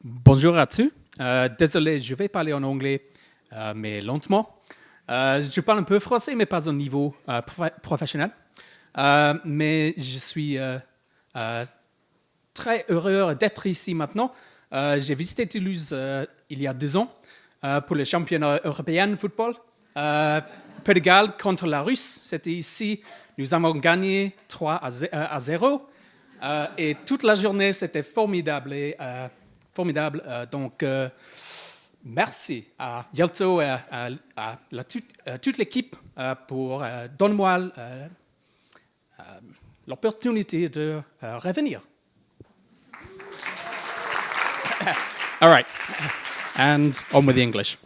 Bonjour à tous. Désolé, je vais parler en anglais, mais lentement. Je parle un peu français, mais pas au niveau professionnel. Mais je suis très heureux d'être ici maintenant. J'ai visité Toulouse il y a 2 ans pour le championnat européen de football. Peu de Galles contre la Russe, c'était ici. Nous avons gagné 3-0. Et toute la journée, c'était formidable. Formidable. Donc, merci à Yelto et à toute l'équipe pour donner-moi l'opportunité de revenir. All right. And on with the English.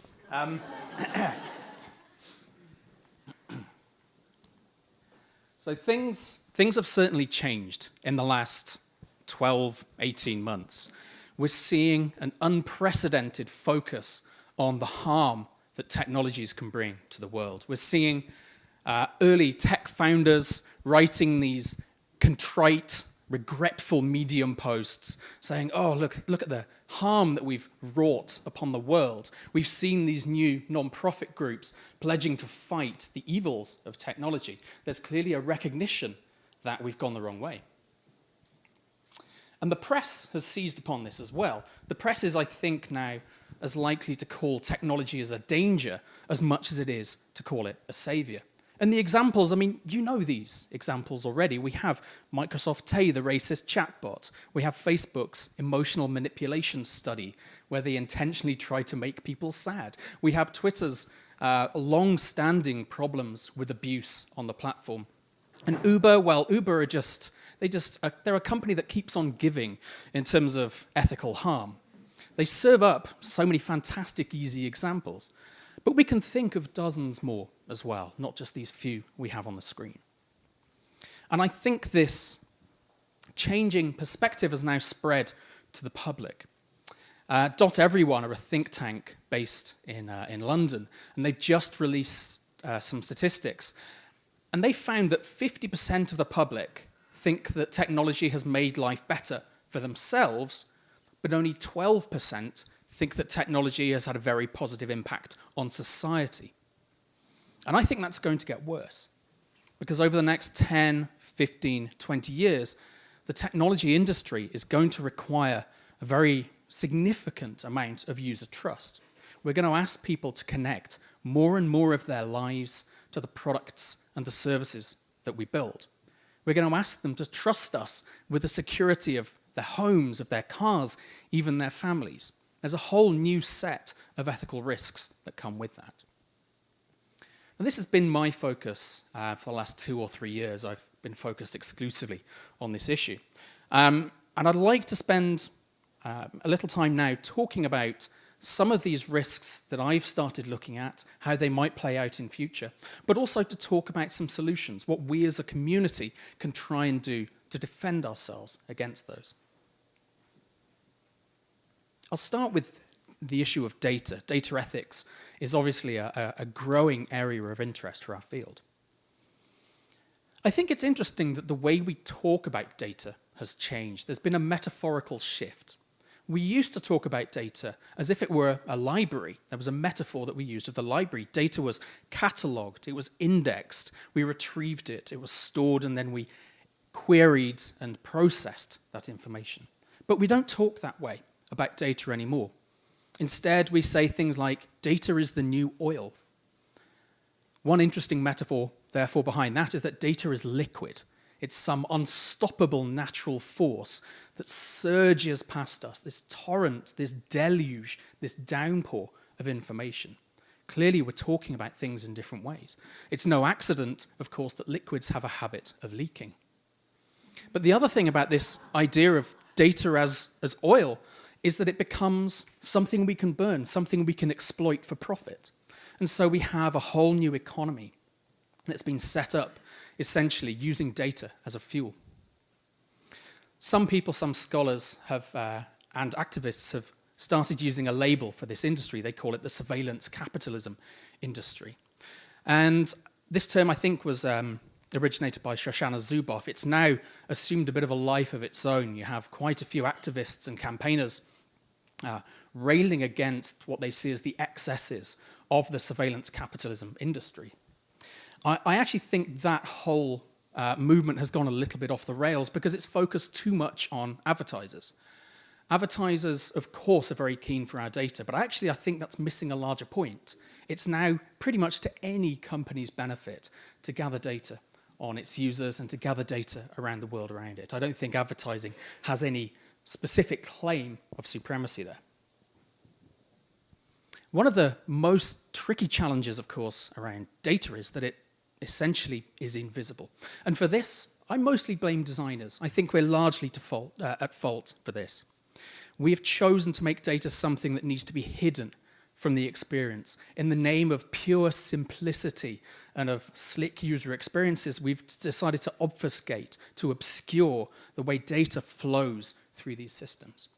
So things have certainly changed in the last 12, 18 months. We're seeing an unprecedented focus on the harm that technologies can bring to the world. We're seeing early tech founders writing these contrite, regretful Medium posts saying, oh, look at the harm that we've wrought upon the world. We've seen these new non-profit groups pledging to fight the evils of technology. There's clearly a recognition that we've gone the wrong way. And the press has seized upon this as well. The press is, I think, now as likely to call technology as a danger as much as it is to call it a savior. And the examples, I mean, you know these examples already. We have Microsoft Tay, the racist chatbot. We have Facebook's emotional manipulation study, where they intentionally try to make people sad. We have Twitter's long-standing problems with abuse on the platform. And Uber, well, Uber are they're a company that keeps on giving in terms of ethical harm. They serve up so many fantastic, easy examples. But we can think of dozens more as well, not just these few we have on the screen. And I think this changing perspective has now spread to the public. Everyone are a think tank based in London, and they've just released some statistics. And they found that 50% of the public think that technology has made life better for themselves, but only 12% think that technology has had a very positive impact on society. And I think that's going to get worse, because over the next 10, 15, 20 years, the technology industry is going to require a very significant amount of user trust. We're going to ask people to connect more and more of their lives to the products and the services that we build. We're going to ask them to trust us with the security of their homes, of their cars, even their families. There's a whole new set of ethical risks that come with that. And this has been my focus for the last 2 or 3 years. I've been focused exclusively on this issue. And I'd like to spend a little time now talking about some of these risks that I've started looking at, how they might play out in future, but also to talk about some solutions, what we as a community can try and do to defend ourselves against those. I'll start with the issue of data. Data ethics is obviously a growing area of interest for our field. I think it's interesting that the way we talk about data has changed. There's been a metaphorical shift. We used to talk about data as if it were a library. There was a metaphor that we used of the library. Data was catalogued, it was indexed, we retrieved it, it was stored, and then we queried and processed that information. But we don't talk that way about data anymore. Instead, we say things like, data is the new oil. One interesting metaphor, therefore, behind that is that data is liquid. It's some unstoppable natural force that surges past us, this torrent, this deluge, this downpour of information. Clearly, we're talking about things in different ways. It's no accident, of course, that liquids have a habit of leaking. But the other thing about this idea of data as oil is that it becomes something we can burn, something we can exploit for profit. And so we have a whole new economy that's been set up essentially using data as a fuel. Some people, some scholars and activists have started using a label for this industry. They call it the surveillance capitalism industry. And this term, I think, was originated by Shoshana Zuboff. It's now assumed a bit of a life of its own. You have quite a few activists and campaigners railing against what they see as the excesses of the surveillance capitalism industry. I actually think that whole movement has gone a little bit off the rails because it's focused too much on advertisers. Advertisers, of course, are very keen for our data, but actually I think that's missing a larger point. It's now pretty much to any company's benefit to gather data on its users and to gather data around the world around it. I don't think advertising has any specific claim of supremacy there. One of the most tricky challenges, of course, around data is that it essentially is invisible. And for this, I mostly blame designers. I think we're largely at fault for this. We have chosen to make data something that needs to be hidden from the experience. In the name of pure simplicity and of slick user experiences, we've decided to obfuscate, to obscure the way data flows through these systems.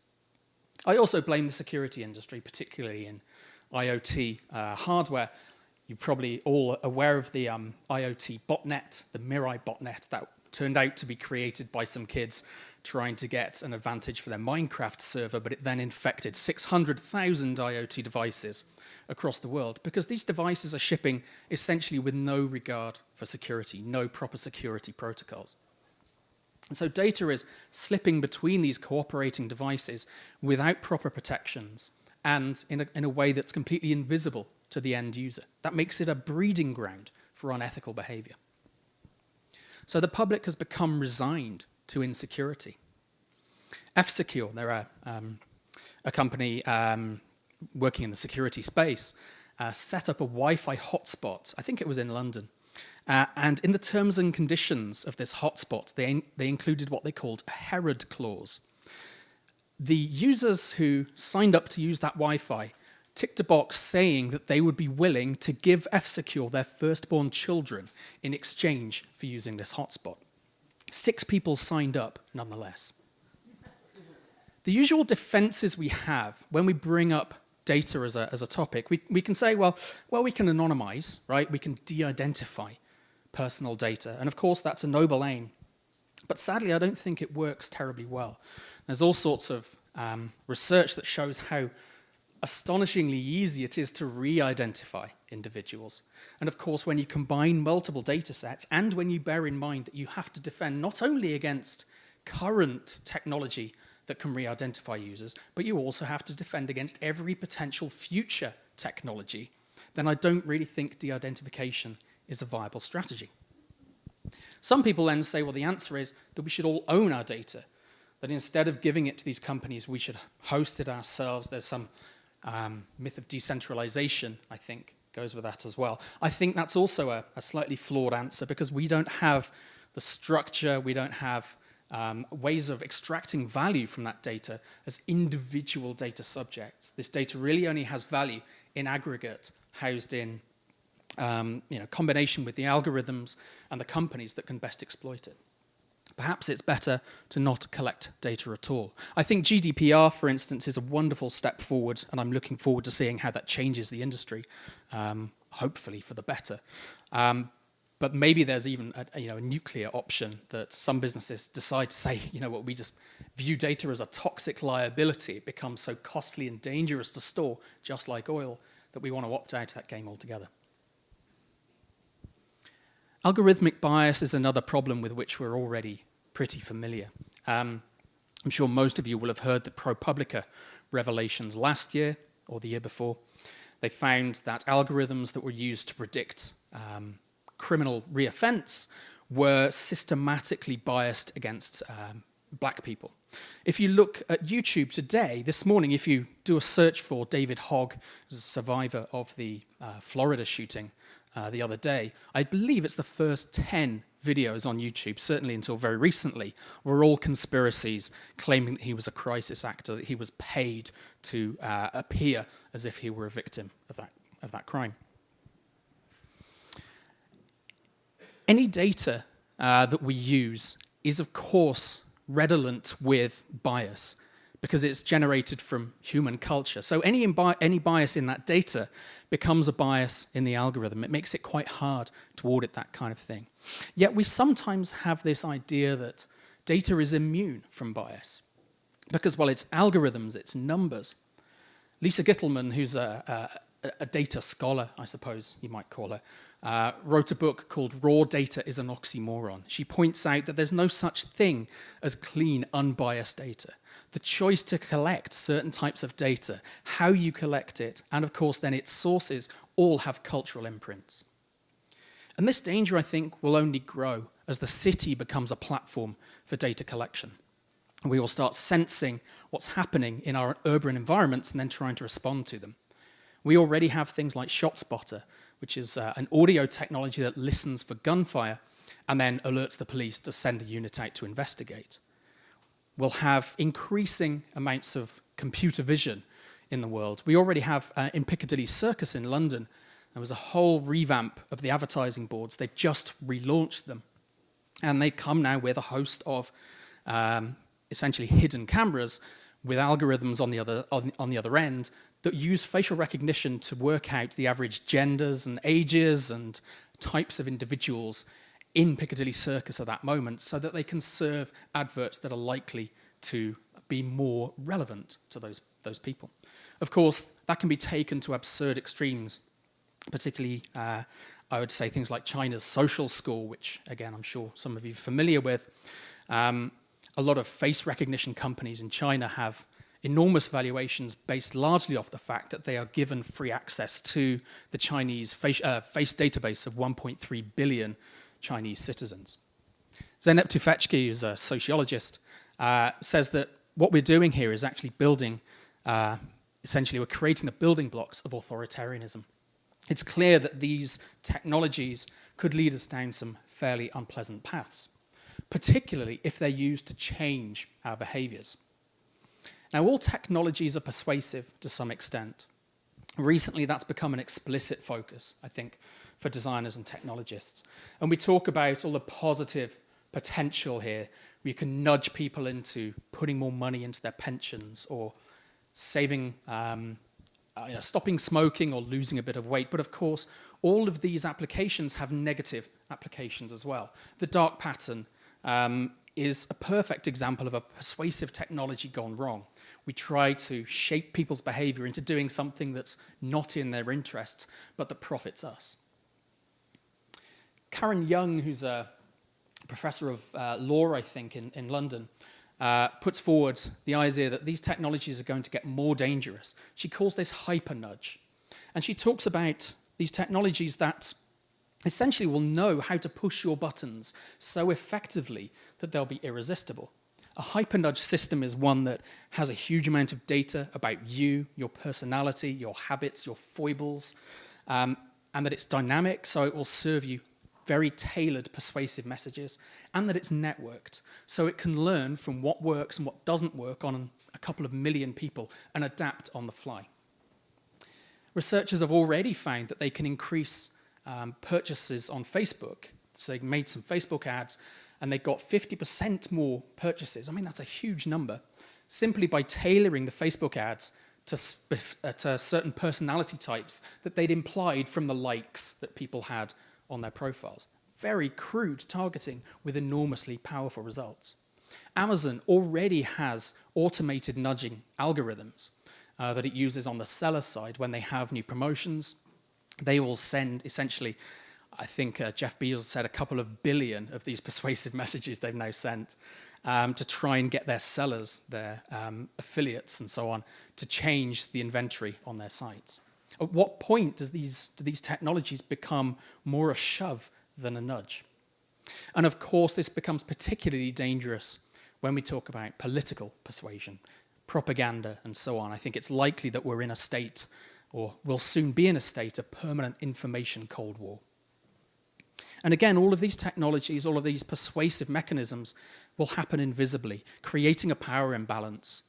I also blame the security industry, particularly in IoT hardware. You're probably all aware of the IoT botnet, the Mirai botnet, that turned out to be created by some kids trying to get an advantage for their Minecraft server, but it then infected 600,000 IoT devices across the world because these devices are shipping essentially with no regard for security, no proper security protocols. And so data is slipping between these cooperating devices without proper protections and in a way that's completely invisible to the end user. That makes it a breeding ground for unethical behavior. So the public has become resigned to insecurity. F-Secure, they're a company working in the security space, set up a Wi-Fi hotspot. I think it was in London. And in the terms and conditions of this hotspot, they included what they called a Herod clause. The users who signed up to use that Wi-Fi ticked a box saying that they would be willing to give F-Secure their firstborn children in exchange for using this hotspot. 6 people signed up, nonetheless. The usual defenses we have when we bring up data as a topic, we can say, well, we can anonymize, right? We can de-identify personal data. And of course, that's a noble aim. But sadly, I don't think it works terribly well. There's all sorts of research that shows how astonishingly easy it is to re-identify individuals. And of course, when you combine multiple data sets and when you bear in mind that you have to defend not only against current technology that can re-identify users, but you also have to defend against every potential future technology, then I don't really think de-identification is a viable strategy. Some people then say, well, the answer is that we should all own our data, that instead of giving it to these companies, we should host it ourselves. There's some myth of decentralization, I think, goes with that as well. I think that's also a slightly flawed answer because we don't have the structure, we don't have ways of extracting value from that data as individual data subjects. This data really only has value in aggregate, housed in combination with the algorithms and the companies that can best exploit it. Perhaps it's better to not collect data at all. I think GDPR, for instance, is a wonderful step forward, and I'm looking forward to seeing how that changes the industry, hopefully for the better. But maybe there's even a nuclear option that some businesses decide to say, you know what, we just view data as a toxic liability. It becomes so costly and dangerous to store, just like oil, that we want to opt out of that game altogether. Algorithmic bias is another problem with which we're already pretty familiar. I'm sure most of you will have heard the ProPublica revelations last year or the year before. They found that algorithms that were used to predict criminal reoffense were systematically biased against black people. If you look at YouTube today, this morning, if you do a search for David Hogg, who's a survivor of the Florida shooting the other day, I believe it's the first 10 videos on YouTube, certainly until very recently, were all conspiracies claiming that he was a crisis actor, that he was paid to appear as if he were a victim of that crime. Any data that we use is, of course, redolent with bias because it's generated from human culture. So any bias in that data becomes a bias in the algorithm. It makes it quite hard to audit that kind of thing. Yet we sometimes have this idea that data is immune from bias because, well, it's algorithms, it's numbers. Lisa Gittelman, who's a data scholar, I suppose you might call her, wrote a book called Raw Data is an Oxymoron. She points out that there's no such thing as clean, unbiased data. The choice to collect certain types of data, how you collect it, and of course then its sources, all have cultural imprints. And this danger, I think, will only grow as the city becomes a platform for data collection. We will start sensing what's happening in our urban environments and then trying to respond to them. We already have things like ShotSpotter, which is an audio technology that listens for gunfire and then alerts the police to send a unit out to investigate. We'll have increasing amounts of computer vision in the world. We already have, in Piccadilly Circus in London, there was a whole revamp of the advertising boards. They've just relaunched them. And they come now with a host of essentially hidden cameras with algorithms on the other end that use facial recognition to work out the average genders and ages and types of individuals in Piccadilly Circus at that moment so that they can serve adverts that are likely to be more relevant to those people. Of course, that can be taken to absurd extremes, particularly, I would say, things like China's social score, which, again, I'm sure some of you are familiar with. A lot of face recognition companies in China have enormous valuations based largely off the fact that they are given free access to the Chinese face database of 1.3 billion Chinese citizens. Zeynep Tufekci, who's a sociologist, says that what we're doing here is actually building, essentially we're creating the building blocks of authoritarianism. It's clear that these technologies could lead us down some fairly unpleasant paths, particularly if they're used to change our behaviors. Now, all technologies are persuasive to some extent. Recently, that's become an explicit focus, I think, for designers and technologists. And we talk about all the positive potential here. We can nudge people into putting more money into their pensions or saving, stopping smoking or losing a bit of weight. But of course, all of these applications have negative applications as well. The dark pattern is a perfect example of a persuasive technology gone wrong. We try to shape people's behavior into doing something that's not in their interests, but that profits us. Karen Young, who's a professor of law, I think, in London, puts forward the idea that these technologies are going to get more dangerous. She calls this HyperNudge. And she talks about these technologies that essentially will know how to push your buttons so effectively that they'll be irresistible. A HyperNudge system is one that has a huge amount of data about you, your personality, your habits, your foibles, and that it's dynamic, so it will serve you very tailored, persuasive messages, and that it's networked, so it can learn from what works and what doesn't work on a couple of million people and adapt on the fly. Researchers have already found that they can increase purchases on Facebook. So they made some Facebook ads, and they got 50% more purchases. I mean, that's a huge number, simply by tailoring the Facebook ads to certain personality types that they'd implied from the likes that people had on their profiles. Very crude targeting with enormously powerful results. Amazon already has automated nudging algorithms that it uses on the seller side when they have new promotions. They will send, essentially, I think Jeff Bezos said a couple of billion of these persuasive messages they've now sent to try and get their sellers, their affiliates and so on, to change the inventory on their sites. At what point do these technologies become more a shove than a nudge? And of course, this becomes particularly dangerous when we talk about political persuasion, propaganda, and so on. I think it's likely that we're in a state, or will soon be in a state, of permanent information Cold War. And again, all of these technologies, all of these persuasive mechanisms will happen invisibly, creating a power imbalance.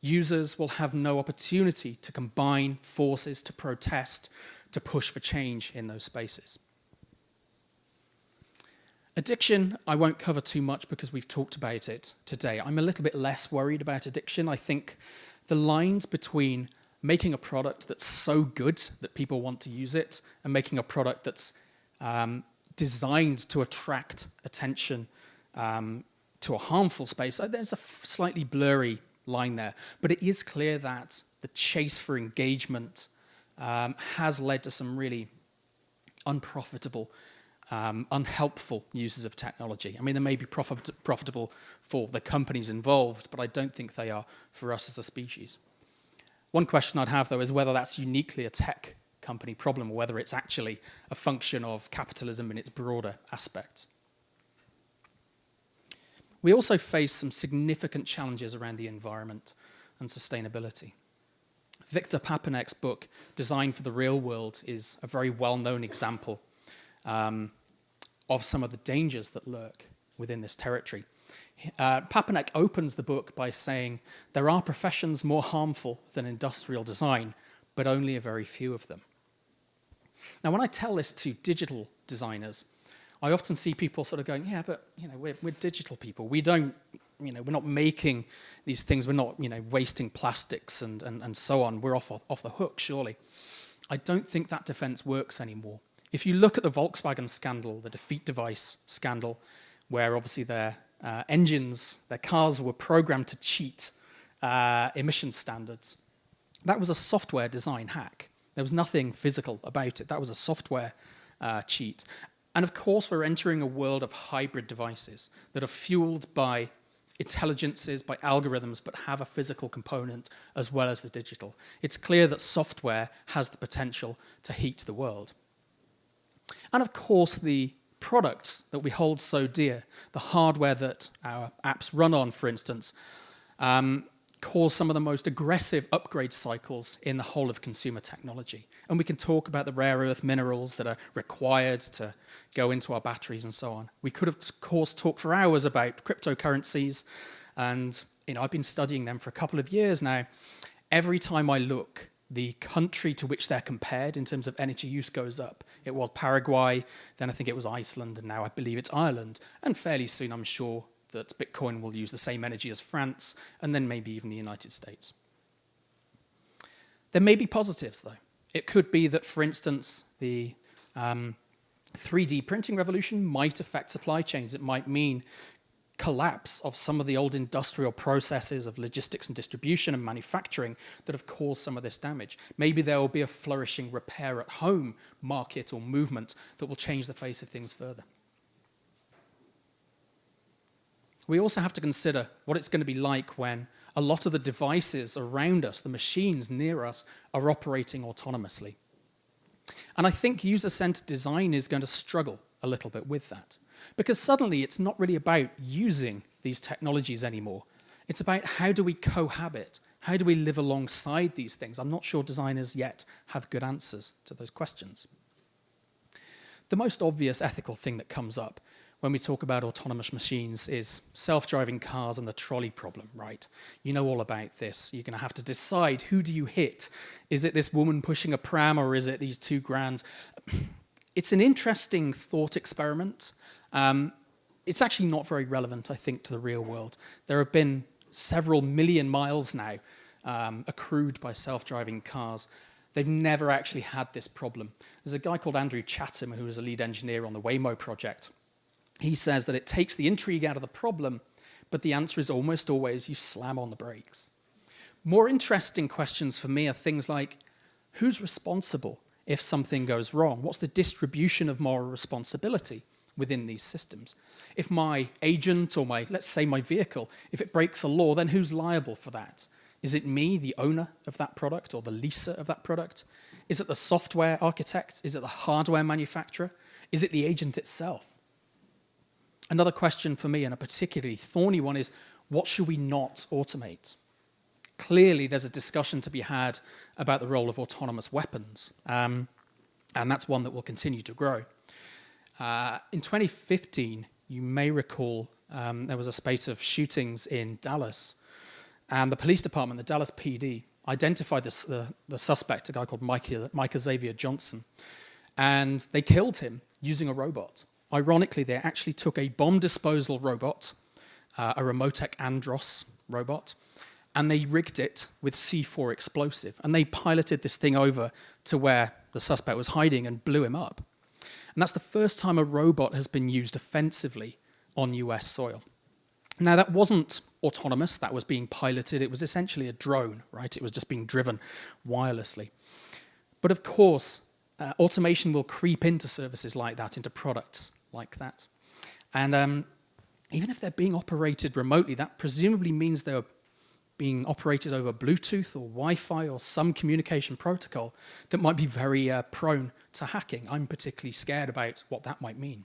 Users will have no opportunity to combine forces, to protest, to push for change in those spaces. Addiction, I won't cover too much because we've talked about it today. I'm a little bit less worried about addiction. I think the lines between making a product that's so good that people want to use it and making a product that's designed to attract attention to a harmful space, there's a slightly blurry line there. But it is clear that the chase for engagement has led to some really unprofitable, unhelpful uses of technology. I mean, they may be profitable for the companies involved, but I don't think they are for us as a species. One question I'd have, though, is whether that's uniquely a tech company problem or whether it's actually a function of capitalism in its broader aspects. We also face some significant challenges around the environment and sustainability. Victor Papanek's book, Design for the Real World, is a very well-known example of some of the dangers that lurk within this territory. Papanek opens the book by saying, there are professions more harmful than industrial design, but only a very few of them. Now, when I tell this to digital designers, I often see people sort of going, yeah, but we're digital people. We don't, we're not making these things. We're not, wasting plastics and so on. We're off the hook, surely. I don't think that defense works anymore. If you look at the Volkswagen scandal, the defeat device scandal, where obviously their engines, their cars were programmed to cheat emission standards, that was a software design hack. There was nothing physical about it. That was a software cheat. And of course, we're entering a world of hybrid devices that are fueled by intelligences, by algorithms, but have a physical component as well as the digital. It's clear that software has the potential to heat the world. And of course, the products that we hold so dear, the hardware that our apps run on, for instance, cause some of the most aggressive upgrade cycles in the whole of consumer technology. And we can talk about the rare earth minerals that are required to go into our batteries and so on. We could, of course, talk for hours about cryptocurrencies, and I've been studying them for a couple of years now. Every time I look, the country to which they're compared in terms of energy use goes up. It was Paraguay, then I think it was Iceland, and now I believe it's Ireland. And fairly soon, I'm sure that Bitcoin will use the same energy as France, and then maybe even the United States. There may be positives, though. It could be that, for instance, the 3D printing revolution might affect supply chains. It might mean collapse of some of the old industrial processes of logistics and distribution and manufacturing that have caused some of this damage. Maybe there will be a flourishing repair-at-home market or movement that will change the face of things further. We also have to consider what it's going to be like when a lot of the devices around us, the machines near us, are operating autonomously. And I think user-centered design is going to struggle a little bit with that. Because suddenly it's not really about using these technologies anymore. It's about how do we cohabit? How do we live alongside these things? I'm not sure designers yet have good answers to those questions. The most obvious ethical thing that comes up when we talk about autonomous machines is self-driving cars and the trolley problem, right? You know all about this. You're going to have to decide, who do you hit? Is it this woman pushing a pram, or is it these two grands? It's an interesting thought experiment. It's actually not very relevant, I think, to the real world. There have been several million miles now accrued by self-driving cars. They've never actually had this problem. There's a guy called Andrew Chatham, who is a lead engineer on the Waymo project. He says that it takes the intrigue out of the problem, but the answer is almost always you slam on the brakes. More interesting questions for me are things like, who's responsible if something goes wrong? What's the distribution of moral responsibility within these systems? If my agent or let's say my vehicle, if it breaks a law, then who's liable for that? Is it me, the owner of that product, or the leaser of that product? Is it the software architect? Is it the hardware manufacturer? Is it the agent itself? Another question for me, and a particularly thorny one, is what should we not automate? Clearly, there's a discussion to be had about the role of autonomous weapons, and that's one that will continue to grow. In 2015, you may recall, there was a spate of shootings in Dallas, and the police department, the Dallas PD, identified the suspect, a guy called Micah Xavier Johnson, and they killed him using a robot. Ironically, they actually took a bomb disposal robot, a Remotech Andros robot, and they rigged it with C4 explosive, and they piloted this thing over to where the suspect was hiding and blew him up. And that's the first time a robot has been used offensively on US soil. Now, that wasn't autonomous, that was being piloted. It was essentially a drone, right? It was just being driven wirelessly. But of course, automation will creep into services like that, into products like that. And even if they're being operated remotely, that presumably means they're being operated over Bluetooth or Wi-Fi or some communication protocol that might be very prone to hacking. I'm particularly scared about what that might mean.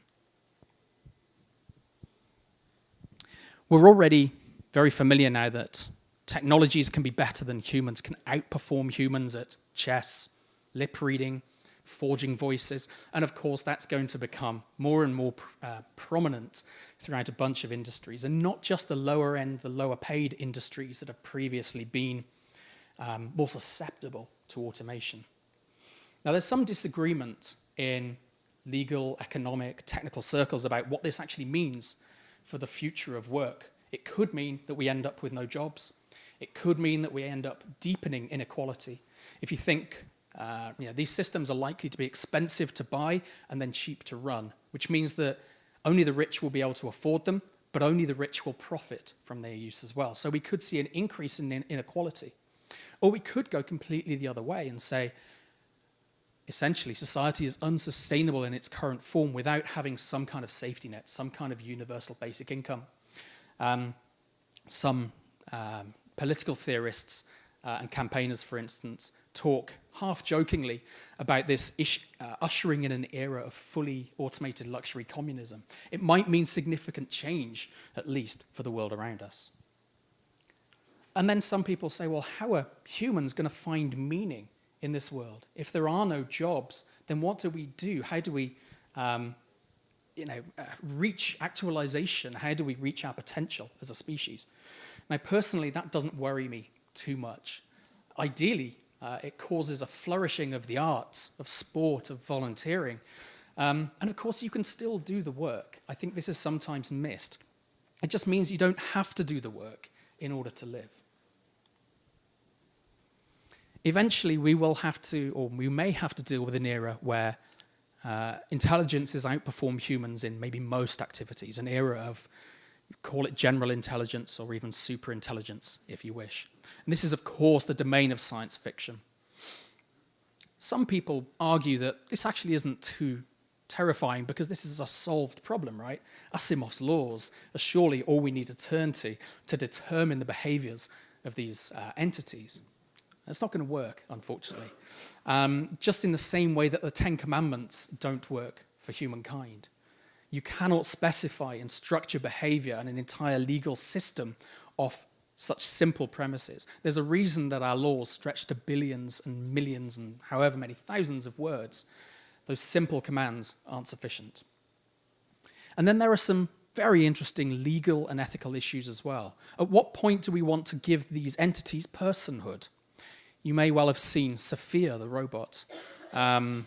We're already very familiar now that technologies can be better than humans, can outperform humans at chess, lip reading, forging voices, and of course that's going to become more and more prominent throughout a bunch of industries, and not just the lower end, the lower paid industries that have previously been more susceptible to automation. Now there's some disagreement in legal, economic, technical circles about what this actually means for the future of work. It could mean that we end up with no jobs. It could mean that we end up deepening inequality. If you think these systems are likely to be expensive to buy and then cheap to run, which means that only the rich will be able to afford them, but only the rich will profit from their use as well. So we could see an increase in inequality. Or we could go completely the other way and say, essentially, society is unsustainable in its current form without having some kind of safety net, some kind of universal basic income. Some political theorists and campaigners, for instance, talk half-jokingly about this ushering in an era of fully automated luxury communism. It might mean significant change, at least, for the world around us. And then some people say, well, how are humans going to find meaning in this world? If there are no jobs, then what do we do? How do we reach actualization? How do we reach our potential as a species? Now, personally, that doesn't worry me too much. Ideally, it causes a flourishing of the arts, of sport, of volunteering. And of course, you can still do the work. I think this is sometimes missed. It just means you don't have to do the work in order to live. Eventually, we will have to, or we may have to deal with an era where intelligences outperform humans in maybe most activities, an era of, call it general intelligence or even superintelligence, if you wish. And this is, of course, the domain of science fiction. Some people argue that this actually isn't too terrifying because this is a solved problem, right? Asimov's laws are surely all we need to turn to determine the behaviors of these entities. It's not going to work, unfortunately. Just in the same way that the Ten Commandments don't work for humankind. You cannot specify and structure behavior and an entire legal system off such simple premises. There's a reason that our laws stretch to billions and millions and however many thousands of words. Those simple commands aren't sufficient. And then there are some very interesting legal and ethical issues as well. At what point do we want to give these entities personhood? You may well have seen Sophia, the robot. A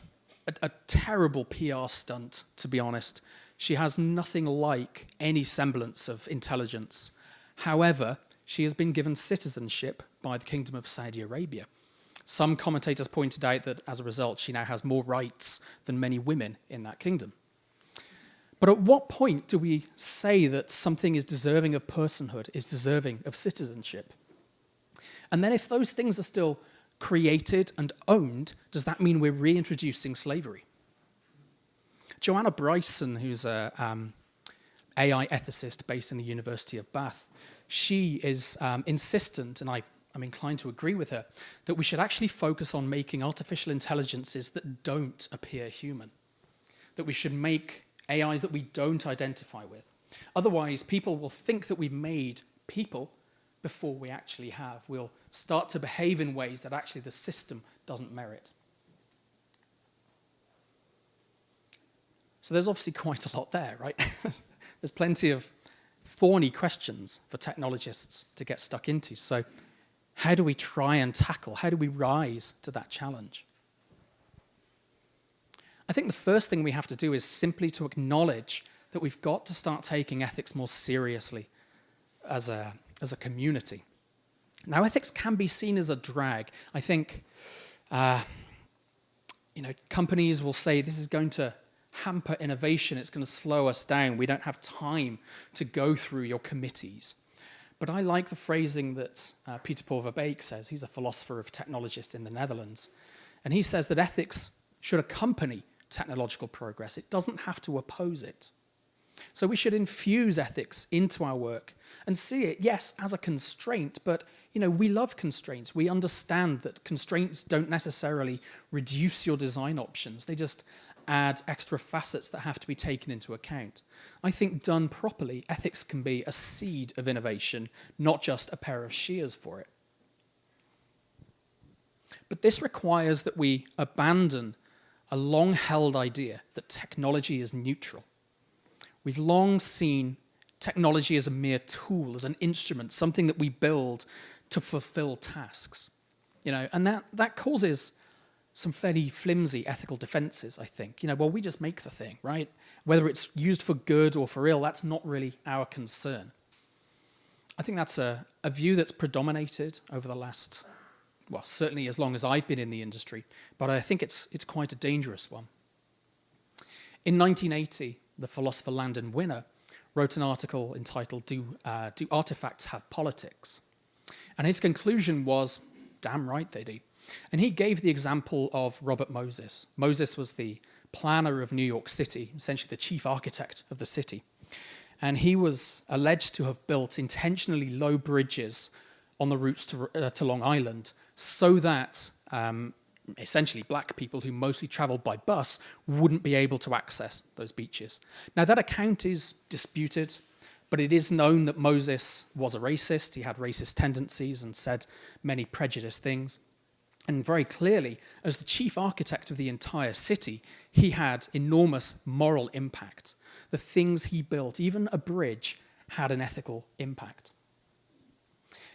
terrible PR stunt, to be honest. She has nothing like any semblance of intelligence. However, she has been given citizenship by the Kingdom of Saudi Arabia. Some commentators pointed out that as a result, she now has more rights than many women in that kingdom. But at what point do we say that something is deserving of personhood, is deserving of citizenship? And then if those things are still created and owned, does that mean we're reintroducing slavery? Joanna Bryson, who's an AI ethicist based in the University of Bath, she is insistent, and I'm inclined to agree with her, that we should actually focus on making artificial intelligences that don't appear human, that we should make AIs that we don't identify with. Otherwise, people will think that we've made people before we actually have. We'll start to behave in ways that actually the system doesn't merit. So there's obviously quite a lot there, right? There's plenty of thorny questions for technologists to get stuck into. So how do we try and tackle, how do we rise to that challenge? I think the first thing we have to do is simply to acknowledge that we've got to start taking ethics more seriously as a community. Now, ethics can be seen as a drag. I think, companies will say this is going to hamper innovation, it's going to slow us down, we don't have time to go through your committees. But I like the phrasing that Peter Paul Verbeek says. He's a philosopher of technologist in the Netherlands. And he says that ethics should accompany technological progress. It doesn't have to oppose it. So we should infuse ethics into our work and see it, yes, as a constraint, but we love constraints. We understand that constraints don't necessarily reduce your design options. They just add extra facets that have to be taken into account. I think done properly, ethics can be a seed of innovation, not just a pair of shears for it. But this requires that we abandon a long-held idea that technology is neutral. We've long seen technology as a mere tool, as an instrument, something that we build to fulfill tasks. And that causes some fairly flimsy ethical defenses, I think. We just make the thing, right? Whether it's used for good or for ill, that's not really our concern. I think that's a view that's predominated over the last, certainly as long as I've been in the industry, but I think it's quite a dangerous one. In 1980, the philosopher Landon Winner wrote an article entitled Do Artifacts Have Politics? And his conclusion was, damn right they do. And he gave the example of Robert Moses. Moses was the planner of New York City, essentially the chief architect of the city. And he was alleged to have built intentionally low bridges on the routes to Long Island so that essentially black people who mostly traveled by bus wouldn't be able to access those beaches. Now, that account is disputed, but it is known that Moses was a racist. He had racist tendencies and said many prejudiced things. And very clearly, as the chief architect of the entire city, he had enormous moral impact. The things he built, even a bridge, had an ethical impact.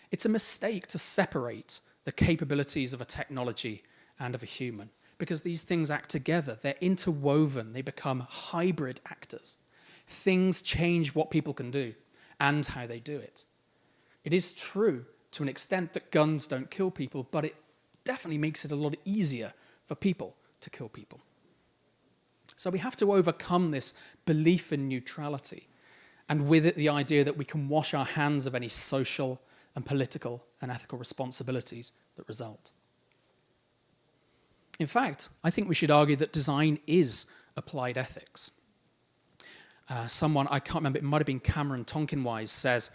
It's a mistake to separate the capabilities of a technology and of a human, because these things act together. They're interwoven. They become hybrid actors. Things change what people can do and how they do it. It is true to an extent that guns don't kill people, but it definitely makes it a lot easier for people to kill people. So we have to overcome this belief in neutrality, and with it the idea that we can wash our hands of any social and political and ethical responsibilities that result. In fact, I think we should argue that design is applied ethics. Someone, I can't remember, it might have been Cameron Tonkinwise, says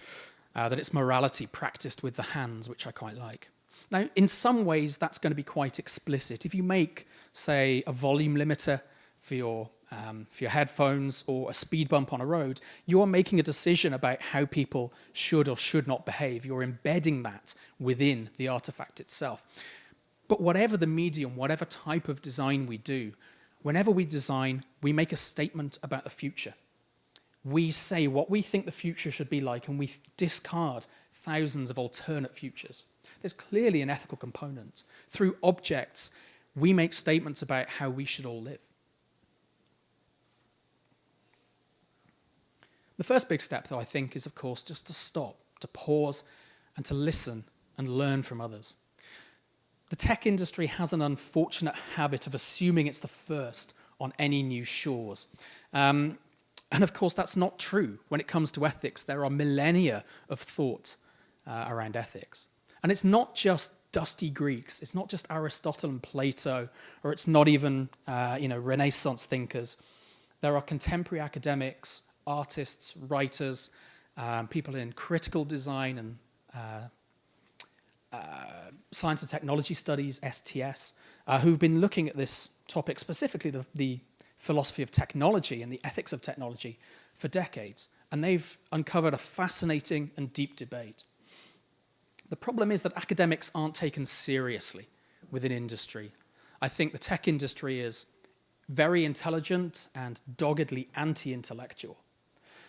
that it's morality practiced with the hands, which I quite like. Now, in some ways, that's going to be quite explicit. If you make, say, a volume limiter for your headphones or a speed bump on a road, you are making a decision about how people should or should not behave. You're embedding that within the artifact itself. But whatever the medium, whatever type of design we do, whenever we design, we make a statement about the future. We say what we think the future should be like, and we discard thousands of alternate futures. There's clearly an ethical component. Through objects, we make statements about how we should all live. The first big step, though, I think, is, of course, just to stop, to pause, and to listen and learn from others. The tech industry has an unfortunate habit of assuming it's the first on any new shores. And of course, that's not true. When it comes to ethics, there are millennia of thought around ethics. And it's not just dusty Greeks. It's not just Aristotle and Plato, or it's not even Renaissance thinkers. There are contemporary academics, artists, writers, people in critical design and science and technology studies, STS, who've been looking at this topic, specifically the philosophy of technology and the ethics of technology, for decades. And they've uncovered a fascinating and deep debate. The problem is that academics aren't taken seriously within industry. I think the tech industry is very intelligent and doggedly anti-intellectual.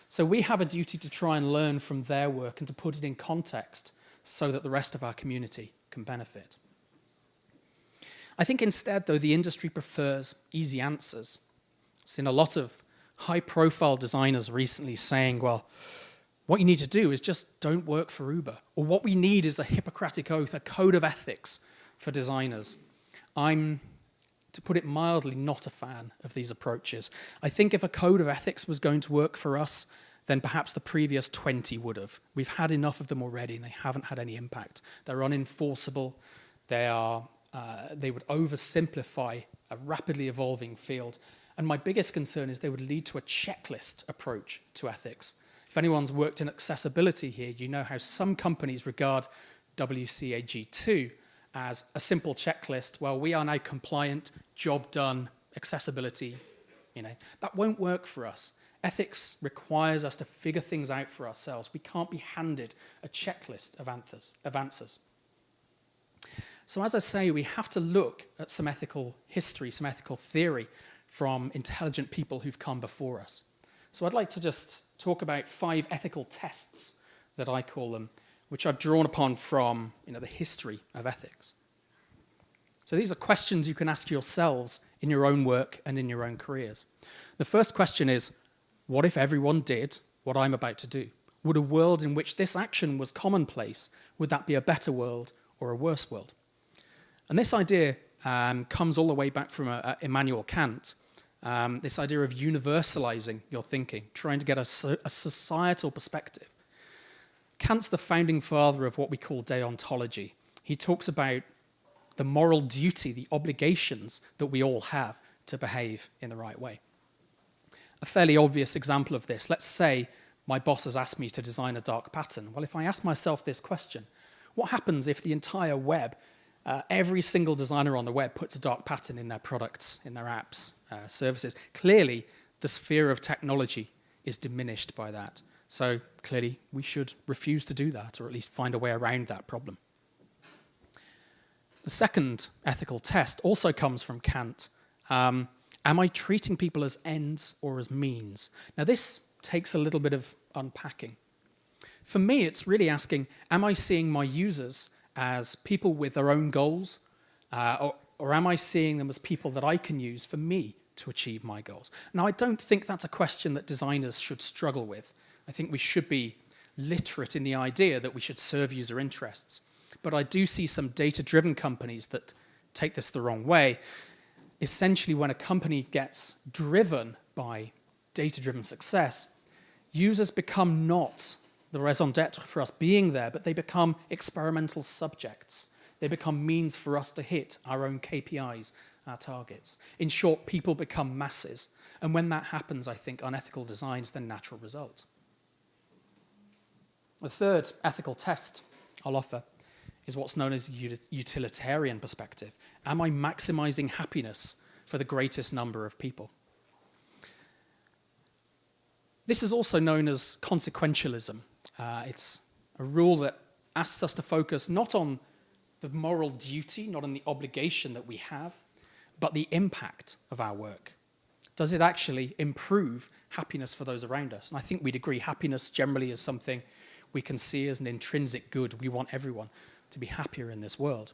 So we have a duty to try and learn from their work and to put it in context so that the rest of our community can benefit. I think instead, though, the industry prefers easy answers. I've seen a lot of high-profile designers recently saying, well, what you need to do is just don't work for Uber. Or what we need is a Hippocratic oath, a code of ethics for designers. I'm, to put it mildly, not a fan of these approaches. I think if a code of ethics was going to work for us, than perhaps the previous 20 would have. We've had enough of them already, and they haven't had any impact. They're unenforceable. They would oversimplify a rapidly evolving field. And my biggest concern is they would lead to a checklist approach to ethics. If anyone's worked in accessibility here, you know how some companies regard WCAG2 as a simple checklist. Well, we are now compliant, job done, accessibility. That won't work for us. Ethics requires us to figure things out for ourselves. We can't be handed a checklist of answers. So as I say, we have to look at some ethical history, some ethical theory from intelligent people who've come before us. So I'd like to just talk about 5 ethical tests, that I call them, which I've drawn upon from the history of ethics. So these are questions you can ask yourselves in your own work and in your own careers. The first question is, what if everyone did what I'm about to do? Would a world in which this action was commonplace, would that be a better world or a worse world? And this idea comes all the way back from Immanuel Kant, this idea of universalizing your thinking, trying to get a societal perspective. Kant's the founding father of what we call deontology. He talks about the moral duty, the obligations that we all have to behave in the right way. A fairly obvious example of this, let's say my boss has asked me to design a dark pattern. Well, if I ask myself this question, what happens if the entire web, every single designer on the web puts a dark pattern in their products, in their apps, services? Clearly, the sphere of technology is diminished by that. So clearly, we should refuse to do that, or at least find a way around that problem. The second ethical test also comes from Kant. Am I treating people as ends or as means? Now, this takes a little bit of unpacking. For me, it's really asking, am I seeing my users as people with their own goals, or am I seeing them as people that I can use for me to achieve my goals? Now, I don't think that's a question that designers should struggle with. I think we should be literate in the idea that we should serve user interests. But I do see some data-driven companies that take this the wrong way. Essentially, when a company gets driven by data-driven success, users become not the raison d'etre for us being there, but they become experimental subjects. They become means for us to hit our own KPIs, our targets. In short, people become masses. And when that happens, I think unethical design is the natural result. The third ethical test I'll offer is what's known as utilitarian perspective. Am I maximizing happiness for the greatest number of people? This is also known as consequentialism. It's a rule that asks us to focus not on the moral duty, not on the obligation that we have, but the impact of our work. Does it actually improve happiness for those around us? And I think we'd agree happiness generally is something we can see as an intrinsic good. We want everyone to be happier in this world.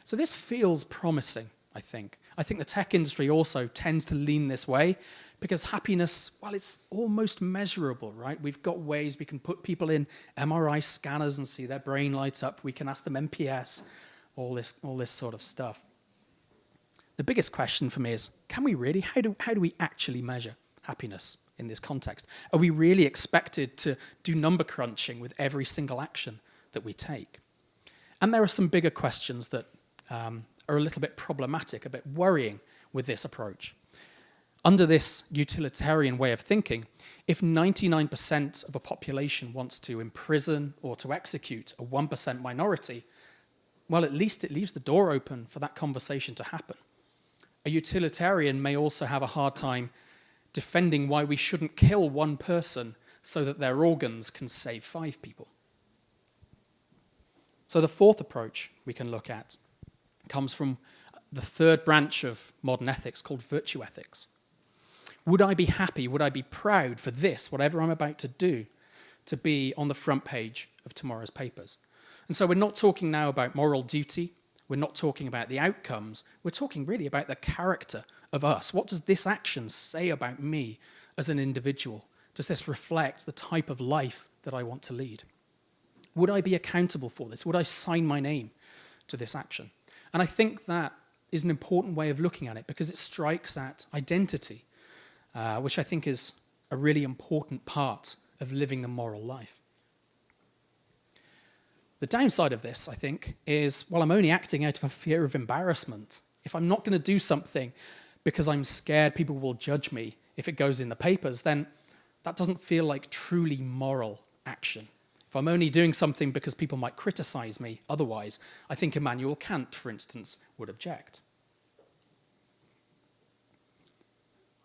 So this feels promising, I think. I think the tech industry also tends to lean this way because happiness, well, it's almost measurable, right? We've got ways we can put people in MRI scanners and see their brain light up. We can ask them NPS, all this sort of stuff. The biggest question for me is, can we really, how do we actually measure happiness in this context? Are we really expected to do number crunching with every single action that we take? And there are some bigger questions that are a little bit problematic, a bit worrying with this approach. Under this utilitarian way of thinking, if 99% of a population wants to imprison or to execute a 1% minority, well, at least it leaves the door open for that conversation to happen. A utilitarian may also have a hard time defending why we shouldn't kill one person so that their organs can save 5 people. So the fourth approach we can look at comes from the third branch of modern ethics called virtue ethics. Would I be happy, would I be proud for this, whatever I'm about to do, to be on the front page of tomorrow's papers? And so we're not talking now about moral duty, we're not talking about the outcomes, we're talking really about the character of us. What does this action say about me as an individual? Does this reflect the type of life that I want to lead? Would I be accountable for this? Would I sign my name to this action? And I think that is an important way of looking at it because it strikes at identity, which I think is a really important part of living the moral life. The downside of this, I think, is, well, I'm only acting out of a fear of embarrassment. If I'm not going to do something because I'm scared people will judge me if it goes in the papers, then that doesn't feel like truly moral action. If I'm only doing something because people might criticize me otherwise, I think Immanuel Kant, for instance, would object.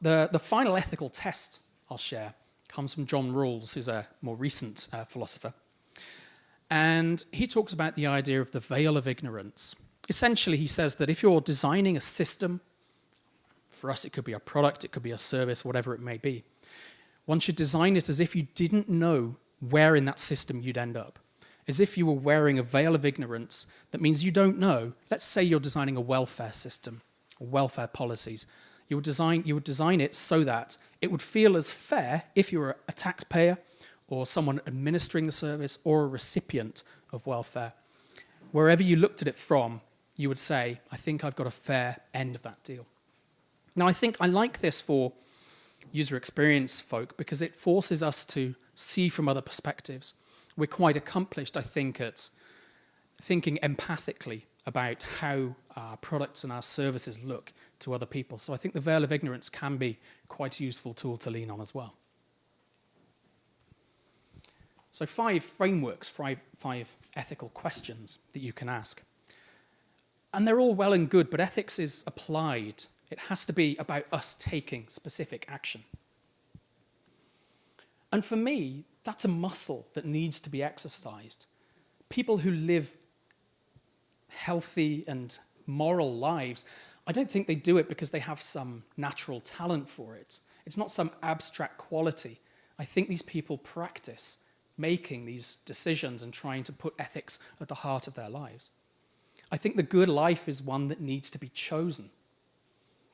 The final ethical test I'll share comes from John Rawls, who's a more recent philosopher. And he talks about the idea of the veil of ignorance. Essentially, he says that if you're designing a system, for us it could be a product, it could be a service, whatever it may be, one should design it as if you didn't know where in that system you'd end up. As if you were wearing a veil of ignorance that means you don't know. Let's say you're designing a welfare system, or welfare policies. You would design it so that it would feel as fair if you were a taxpayer or someone administering the service or a recipient of welfare. Wherever you looked at it from, you would say, I think I've got a fair end of that deal. Now, I think I like this for user experience folk because it forces us to see from other perspectives. We're quite accomplished, I think, at thinking empathically about how our products and our services look to other people. So I think the veil of ignorance can be quite a useful tool to lean on as well. So 5 frameworks, five ethical questions that you can ask. And they're all well and good, but ethics is applied. It has to be about us taking specific action. And for me, that's a muscle that needs to be exercised. People who live healthy and moral lives, I don't think they do it because they have some natural talent for it. It's not some abstract quality. I think these people practice making these decisions and trying to put ethics at the heart of their lives. I think the good life is one that needs to be chosen.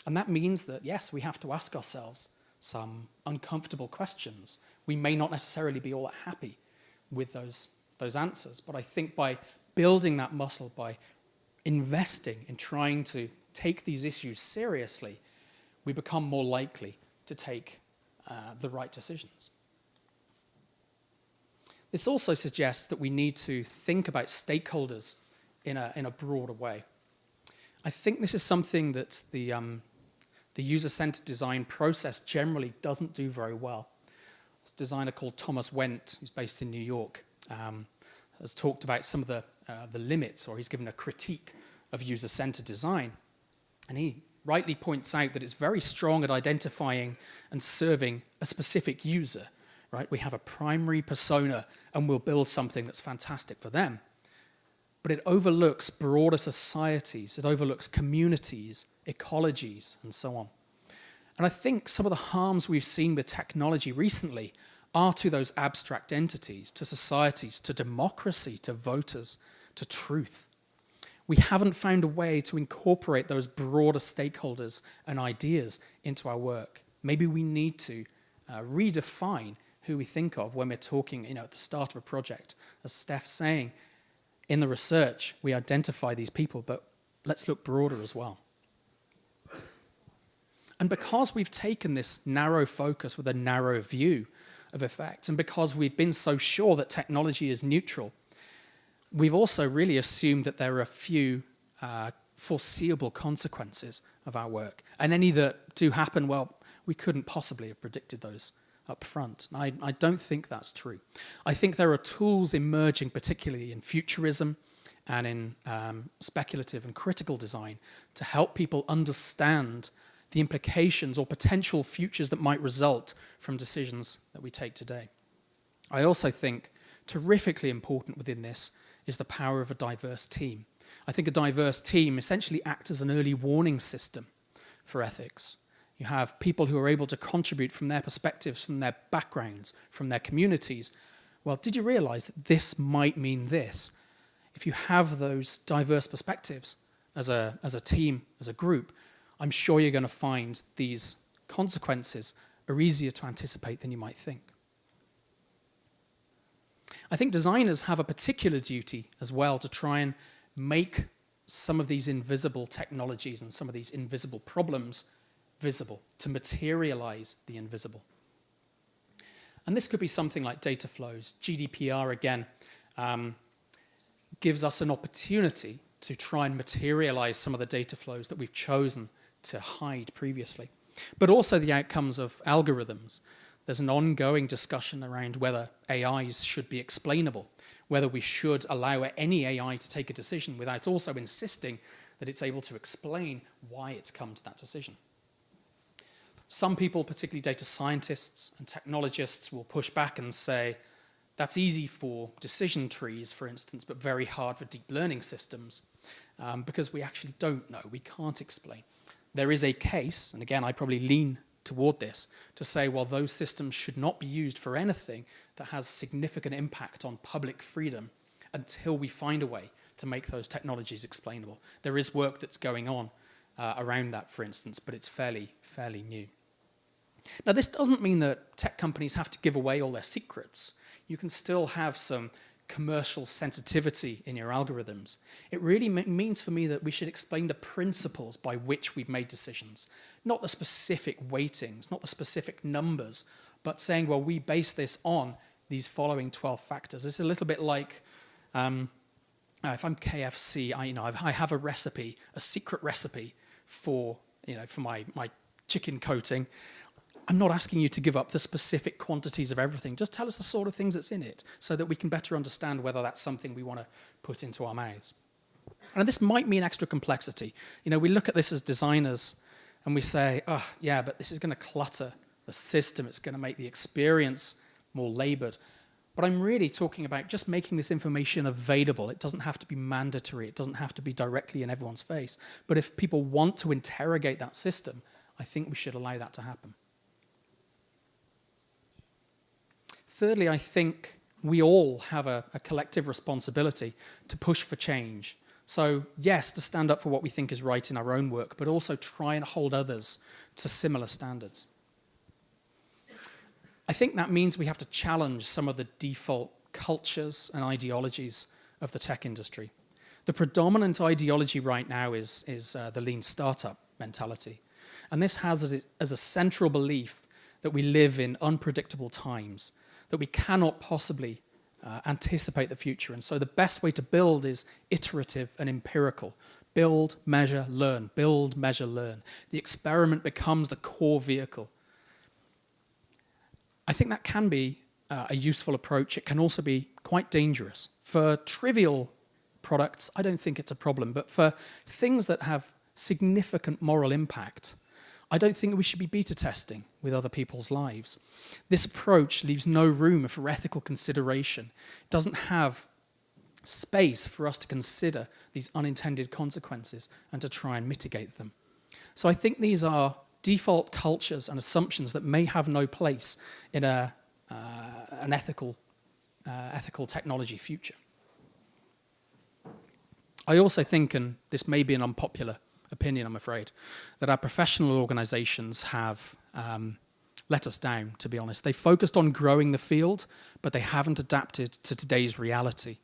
And that means that, yes, we have to ask ourselves some uncomfortable questions. We may not necessarily be all that happy with those answers, but I think by building that muscle, by investing in trying to take these issues seriously, we become more likely to take the right decisions. This also suggests that we need to think about stakeholders in a broader way. I think this is something that the user-centered design process generally doesn't do very well. This designer called Thomas Wendt, who's based in New York, has talked about some of the limits, or he's given a critique of user-centered design. And he rightly points out that it's very strong at identifying and serving a specific user. Right? We have a primary persona and we'll build something that's fantastic for them. But it overlooks broader societies, it overlooks communities, ecologies, and so on. And I think some of the harms we've seen with technology recently are to those abstract entities, to societies, to democracy, to voters, to truth. We haven't found a way to incorporate those broader stakeholders and ideas into our work. Maybe we need to redefine who we think of when we're talking, at the start of a project. As Steph's saying, in the research, we identify these people, but let's look broader as well. And because we've taken this narrow focus with a narrow view of effects, and because we've been so sure that technology is neutral, we've also really assumed that there are a few foreseeable consequences of our work. And any that do happen, well, we couldn't possibly have predicted those up front. I don't think that's true. I think there are tools emerging, particularly in futurism and in speculative and critical design, to help people understand the implications or potential futures that might result from decisions that we take today. I also think terrifically important within this is the power of a diverse team. I think a diverse team essentially acts as an early warning system for ethics. You have people who are able to contribute from their perspectives, from their backgrounds, from their communities. Well, did you realize that this might mean this? If you have those diverse perspectives as a team, as a group, I'm sure you're going to find these consequences are easier to anticipate than you might think. I think designers have a particular duty as well to try and make some of these invisible technologies and some of these invisible problems visible, to materialize the invisible. And this could be something like data flows. GDPR, again, gives us an opportunity to try and materialize some of the data flows that we've chosen to hide previously. But also the outcomes of algorithms. There's an ongoing discussion around whether AIs should be explainable, whether we should allow any AI to take a decision without also insisting that it's able to explain why it's come to that decision. Some people, particularly data scientists and technologists, will push back and say, that's easy for decision trees, for instance, but very hard for deep learning systems, because we actually don't know, we can't explain. There is a case, and again, I probably lean toward this, to say, well, those systems should not be used for anything that has significant impact on public freedom until we find a way to make those technologies explainable. There is work that's going on around that, for instance, but it's fairly new. Now, this doesn't mean that tech companies have to give away all their secrets. You can still have some commercial sensitivity in your algorithms. It really means for me that we should explain the principles by which we've made decisions, not the specific weightings, not the specific numbers, but saying, well, we base this on these following 12 factors. It's a little bit like if I'm KFC, I have a recipe, a secret recipe for my chicken coating. I'm not asking you to give up the specific quantities of everything. Just tell us the sort of things that's in it so that we can better understand whether that's something we want to put into our mouths. And this might mean extra complexity. We look at this as designers and we say, oh, yeah, but this is going to clutter the system. It's going to make the experience more labored. But I'm really talking about just making this information available. It doesn't have to be mandatory. It doesn't have to be directly in everyone's face. But if people want to interrogate that system, I think we should allow that to happen. Thirdly, I think we all have a collective responsibility to push for change. So yes, to stand up for what we think is right in our own work, but also try and hold others to similar standards. I think that means we have to challenge some of the default cultures and ideologies of the tech industry. The predominant ideology right now is the lean startup mentality. And this has as a central belief that we live in unpredictable times, that we cannot possibly anticipate the future. And so the best way to build is iterative and empirical. Build, measure, learn. Build, measure, learn. The experiment becomes the core vehicle. I think that can be a useful approach. It can also be quite dangerous. For trivial products, I don't think it's a problem. But for things that have significant moral impact, I don't think we should be beta testing with other people's lives. This approach leaves no room for ethical consideration. It doesn't have space for us to consider these unintended consequences and to try and mitigate them. So I think these are default cultures and assumptions that may have no place in an ethical technology future. I also think, and this may be an unpopular opinion, I'm afraid, that our professional organizations have let us down, to be honest. They focused on growing the field, but they haven't adapted to today's reality.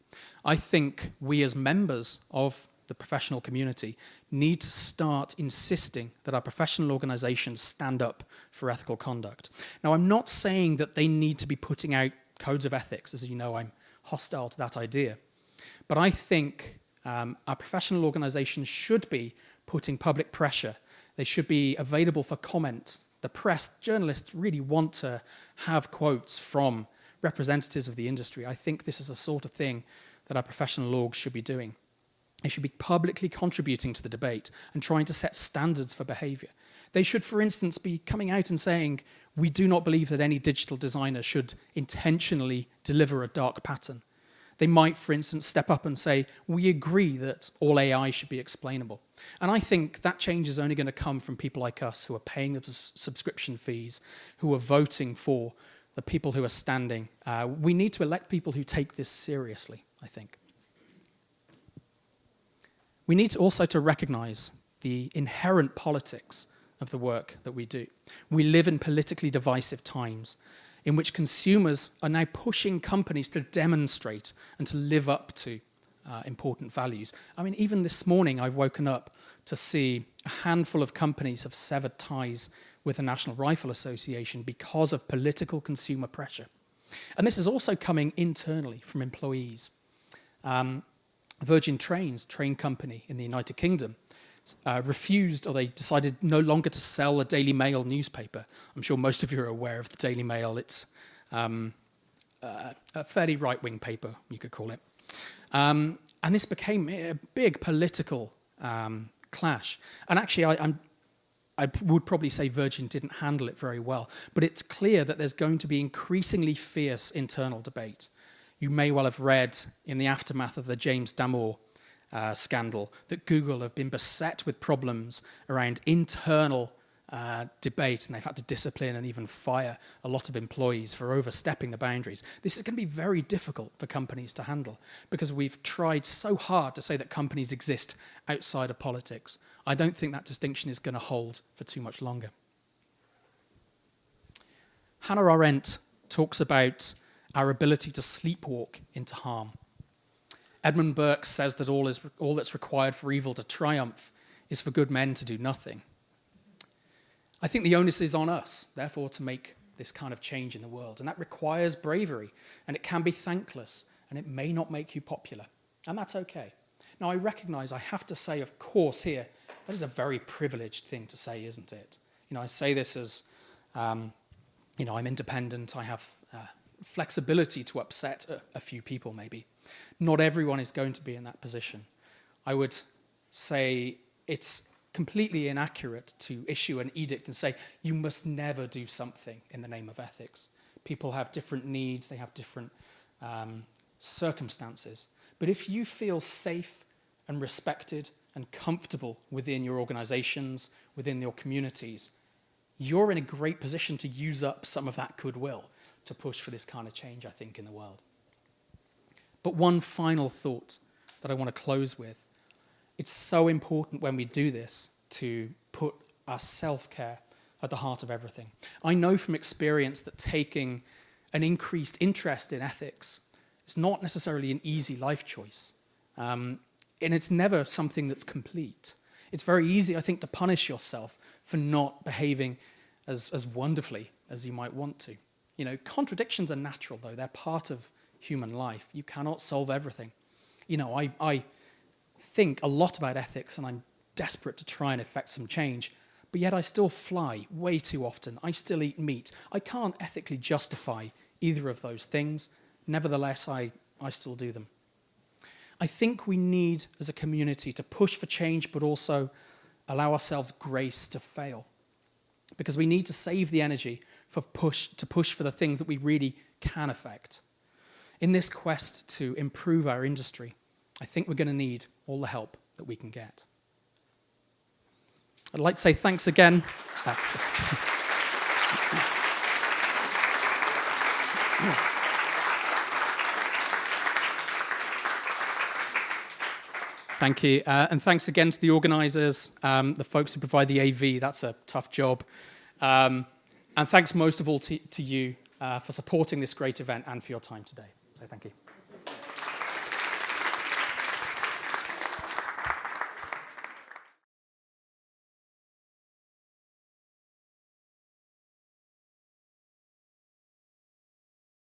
I think we as members of the professional community need to start insisting that our professional organizations stand up for ethical conduct. Now, I'm not saying that they need to be putting out codes of ethics. As you know, I'm hostile to that idea. But I think our professional organizations should be putting public pressure. They should be available for comment. The press, journalists really want to have quotes from representatives of the industry. I think this is the sort of thing that our professional orgs should be doing. They should be publicly contributing to the debate and trying to set standards for behavior. They should, for instance, be coming out and saying, we do not believe that any digital designer should intentionally deliver a dark pattern. They might, for instance, step up and say, we agree that all AI should be explainable. And I think that change is only going to come from people like us who are paying the subscription fees, who are voting for the people who are standing. We need to elect people who take this seriously, I think. We need also to recognize the inherent politics of the work that we do. We live in politically divisive times in which consumers are now pushing companies to demonstrate and to live up to important values. I mean, even this morning I've woken up to see a handful of companies have severed ties with the National Rifle Association because of political consumer pressure. And this is also coming internally from employees. Virgin Trains, train company in the United Kingdom, refused, or they decided no longer to sell a Daily Mail newspaper. I'm sure most of you are aware of the Daily Mail. It's a fairly right-wing paper, you could call it. And this became a big political clash. And actually, I would probably say Virgin didn't handle it very well. But it's clear that there's going to be increasingly fierce internal debate. You may well have read in the aftermath of the James Damore scandal that Google have been beset with problems around internal debate, and they've had to discipline and even fire a lot of employees for overstepping the boundaries. This is going to be very difficult for companies to handle because we've tried so hard to say that companies exist outside of politics. I don't think that distinction is going to hold for too much longer. Hannah Arendt talks about our ability to sleepwalk into harm. Edmund Burke says that all that's required for evil to triumph is for good men to do nothing. I think the onus is on us, therefore, to make this kind of change in the world. And that requires bravery, and it can be thankless, and it may not make you popular. And that's okay. Now, I recognize I have to say, of course, here, that is a very privileged thing to say, isn't it? I say this as, I'm independent, I have flexibility to upset a few people, maybe. Not everyone is going to be in that position. I would say it's completely inaccurate to issue an edict and say, you must never do something in the name of ethics. People have different needs, they have different circumstances. But if you feel safe and respected and comfortable within your organizations, within your communities, you're in a great position to use up some of that goodwill to push for this kind of change, I think, in the world. But one final thought that I want to close with. It's so important when we do this to put our self-care at the heart of everything. I know from experience that taking an increased interest in ethics is not necessarily an easy life choice. And it's never something that's complete. It's very easy, I think, to punish yourself for not behaving as wonderfully as you might want to. Contradictions are natural, though. They're part of human life. You cannot solve everything. I think a lot about ethics, and I'm desperate to try and effect some change, but yet I still fly way too often. I still eat meat. I can't ethically justify either of those things. Nevertheless, I still do them. I think we need, as a community, to push for change, but also allow ourselves grace to fail. Because we need to save the energy to push for the things that we really can affect. In this quest to improve our industry, I think we're going to need all the help that we can get. I'd like to say thanks again. Thank you. And thanks again to the organisers, the folks who provide the AV. That's a tough job. And thanks most of all to you for supporting this great event and for your time today. So thank you.